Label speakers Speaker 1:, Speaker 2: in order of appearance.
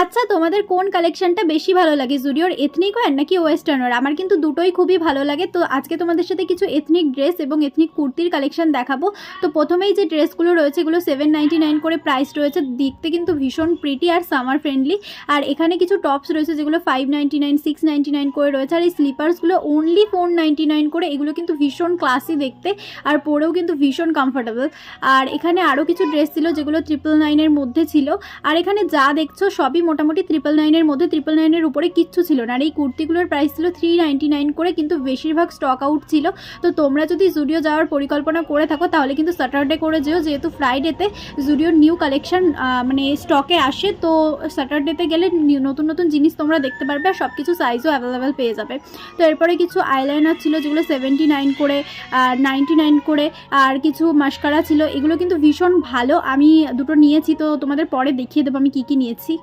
Speaker 1: আচ্ছা, তোমাদের কোন কালেকশনটা বেশি ভালো লাগে, জুডিওর এথনিক ওয়্যার নাকি ওয়েস্টার্ন ওয়্যার? আমার কিন্তু দুটোই খুবই ভালো লাগে। তো আজকে তোমাদের সাথে কিছু এথনিক ড্রেস এবং এথনিক কুর্তির কালেকশন দেখাবো। তো প্রথমেই যে ড্রেসগুলো রয়েছে এগুলো 799 করে প্রাইস রয়েছে, দেখতে কিন্তু ভীষণ প্রিটি আর সামার ফ্রেন্ডলি। আর এখানে কিছু টপস রয়েছে যেগুলো 599 699 করে রয়েছে, আর এই স্লিপার্সগুলো অনলি 499 করে। এগুলো কিন্তু ভীষণ ক্লাসি দেখতে আর পরেও কিন্তু ভীষণ কমফোর্টেবল। আর এখানে আরও কিছু ড্রেস ছিল যেগুলো 999-এর মধ্যে ছিল। আর এখানে যা দেখছো সবই মোটামুটি 999-এর মধ্যে, 999-এর উপরে কিচ্ছু ছিল না। আর এই কুর্তিগুলোর প্রাইস ছিল 399 করে, কিন্তু বেশিরভাগ স্টক আউট ছিল। তো তোমরা যদি জুডিও যাওয়ার পরিকল্পনা করে থাকো তাহলে কিন্তু স্যাটারডে করে যেও, যেহেতু ফ্রাইডেতে জুডিওর নিউ কালেকশন মানে স্টকে আসে। তো স্যাটারডেতে গেলে নতুন নতুন জিনিস তোমরা দেখতে পারবে আর সব কিছু সাইজও অ্যাভেলেবেল পেয়ে যাবে। তো এরপরে কিছু আইলাইনার ছিল যেগুলো 79 করে, 99 করে, আর কিছু মাস্কারা ছিল। এগুলো কিন্তু ভীষণ ভালো, আমি দুটো নিয়েছি, তো তোমাদের পরে দেখিয়ে দেবো আমি কী কী নিয়েছি।